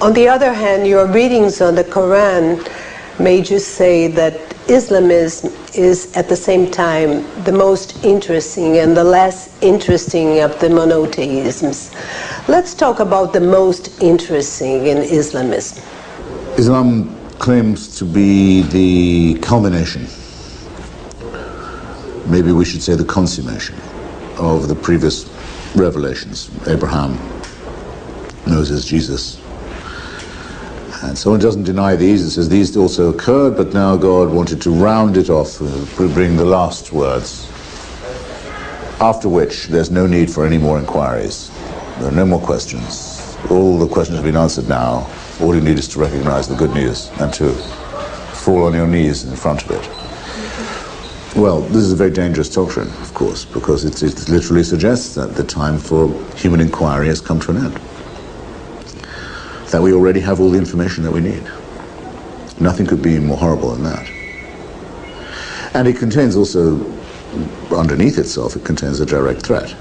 On the other hand, your readings on the Quran made you say that Islamism is at the same time the most interesting and the less interesting of the monotheisms. Let's talk about the most interesting in Islamism. Islam claims to be the culmination, maybe we should say the consummation, of the previous revelations, Abraham, Moses, Jesus. And someone doesn't deny these and says these also occurred, but now God wanted to round it off, bring the last words, after which there's no need for any more inquiries. There are no more questions. All the questions have been answered now. All you need is to recognize the good news and to fall on your knees in front of it. Well, this is a very dangerous doctrine, of course, because it literally suggests that the time for human inquiry has come to an end. That we already have all the information that we need. Nothing could be more horrible than that. And it contains also, underneath itself, it contains a direct threat.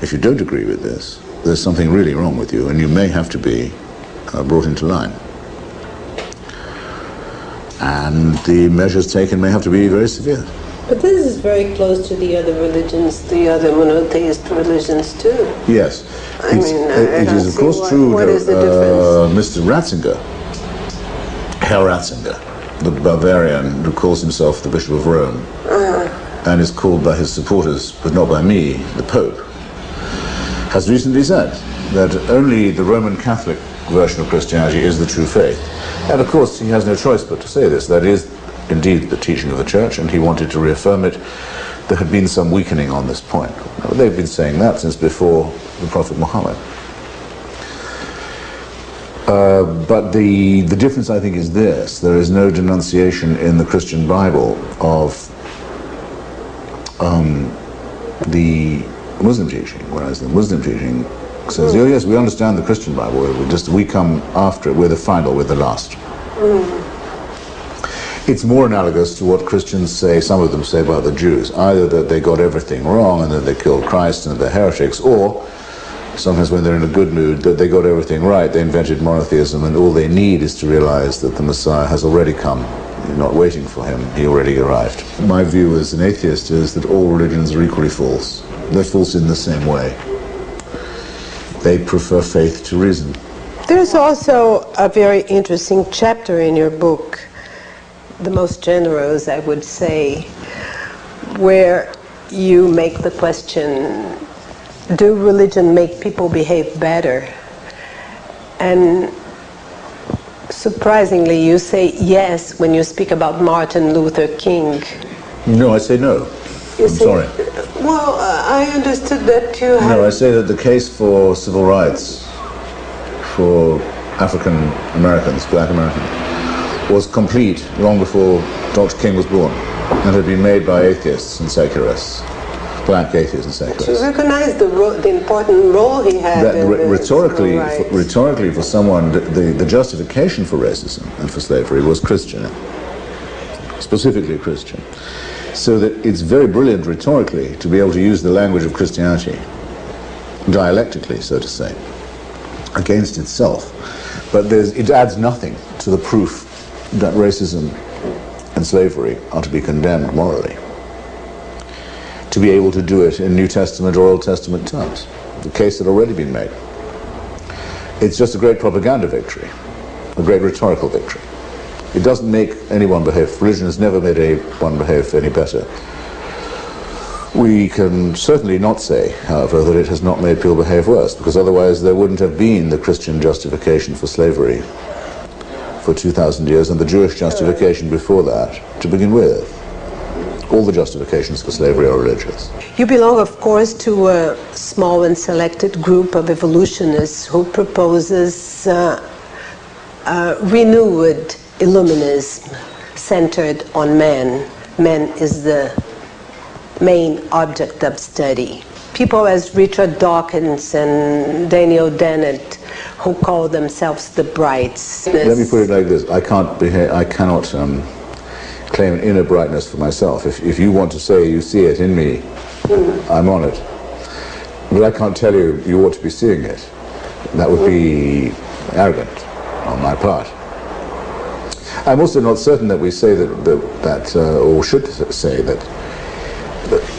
If you don't agree with this, there's something really wrong with you, and you may have to be brought into line. And the measures taken may have to be very severe. But this is very close to the other religions, the other monotheist religions too. Yes. It is of course true what that is the difference? Mr. Ratzinger, Herr Ratzinger, the Bavarian who calls himself the Bishop of Rome, and is called by his supporters, but not by me, the Pope, has recently said that only the Roman Catholic version of Christianity is the true faith. And of course he has no choice but to say this. That is indeed the teaching of the Church, and he wanted to reaffirm it. There had been some weakening on this point. They've been saying that since before the Prophet Muhammad. But the difference, I think, is this. There is no denunciation in the Christian Bible of the Muslim teaching, whereas the Muslim teaching says, oh yes, we understand the Christian Bible, we come after it, we're the final, we're the last. It's more analogous to what Christians say, some of them say about the Jews, either that they got everything wrong and that they killed Christ and that they're heretics, or sometimes when they're in a good mood, that they got everything right, they invented monotheism, and all they need is to realize that the Messiah has already come. You're not waiting for him, he already arrived. My view as an atheist is that all religions are equally false. They're false in the same way. They prefer faith to reason. There's also a very interesting chapter in your book, the most generous, I would say, where you make the question, do religion make people behave better? And surprisingly, you say yes when you speak about Martin Luther King. No, I say no. I'm sorry. Well, I understood that you had... No, I say that the case for civil rights for African Americans, black Americans, was complete long before Dr. King was born, and had been made by atheists and secularists, black atheists and secularists. To recognize the important role he had that in rhetorically for someone, the justification for racism and for slavery was Christian, specifically Christian. So that it's very brilliant rhetorically to be able to use the language of Christianity, dialectically, so to say, against itself. But it adds nothing to the proof that racism and slavery are to be condemned morally. To be able to do it in New Testament or Old Testament terms. The case had already been made. It's just a great propaganda victory, a great rhetorical victory. It doesn't make anyone behave. Religion has never made anyone behave any better. We can certainly not say, however, that it has not made people behave worse, because otherwise there wouldn't have been the Christian justification for slavery for 2,000 years and the Jewish justification before that to begin with. All the justifications for slavery are religious. You belong, of course, to a small and selected group of evolutionists who proposes renewed Illuminism centered on man. Man is the main object of study. People as Richard Dawkins and Daniel Dennett, who call themselves the Brights. Let me put it like this: I cannot claim an inner brightness for myself. If you want to say you see it in me, I'm on it. But I can't tell you you ought to be seeing it. That would be arrogant on my part. I'm also not certain that we say or should say that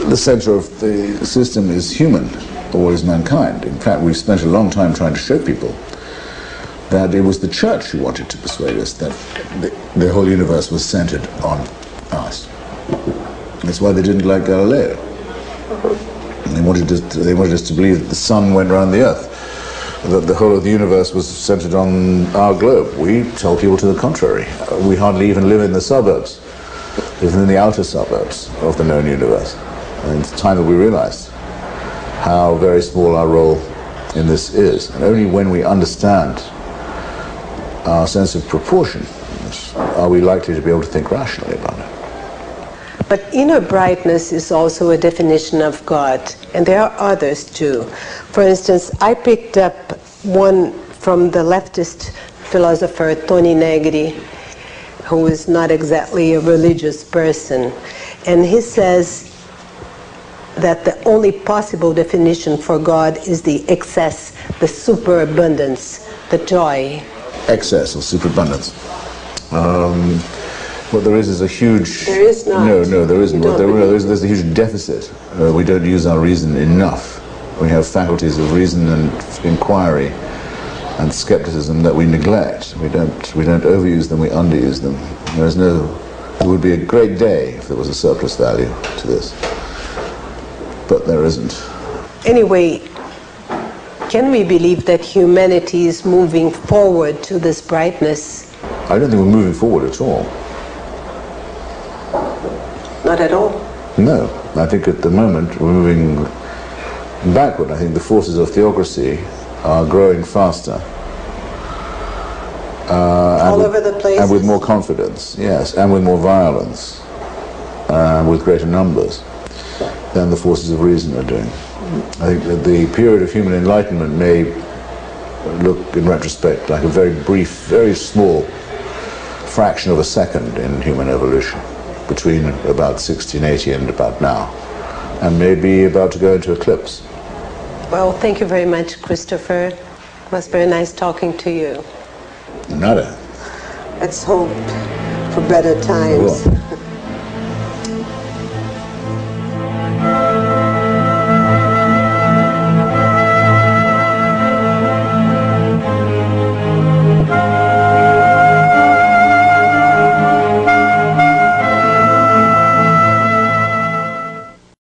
the center of the system is human or is mankind. In fact, we've spent a long time trying to show people that it was the church who wanted to persuade us that the whole universe was centered on us. That's why they didn't like Galileo. They wanted us to believe that the sun went around the earth, that the whole of the universe was centered on our globe. We tell people to the contrary. We hardly even live in the suburbs, even in the outer suburbs of the known universe. And it's time that we realized how very small our role in this is. And only when we understand our sense of proportion are we likely to be able to think rationally about it. But inner brightness is also a definition of God, and there are others too. For instance, I picked up one from the leftist philosopher Tony Negri, who is not exactly a religious person, and he says that the only possible definition for God is the excess, the superabundance, the joy. Excess or superabundance. What there is a huge... There is not. No, there isn't. There's a huge deficit. We don't use our reason enough. We have faculties of reason and inquiry and skepticism that we neglect. We don't overuse them, we underuse them. It would be a great day if there was a surplus value to this. But there isn't. Anyway, can we believe that humanity is moving forward to this brightness? I don't think we're moving forward at all. Not at all? No. I think at the moment we're moving backward. I think the forces of theocracy are growing faster. All over the place? And with more confidence, yes, and with more violence, with greater numbers than the forces of reason are doing. I think that the period of human enlightenment may look, in retrospect, like a very brief, very small fraction of a second in human evolution, between about 1680 and about now, and may be about to go into eclipse. Well, thank you very much, Christopher. It was very nice talking to you. Nada. Let's hope for better times. Cool.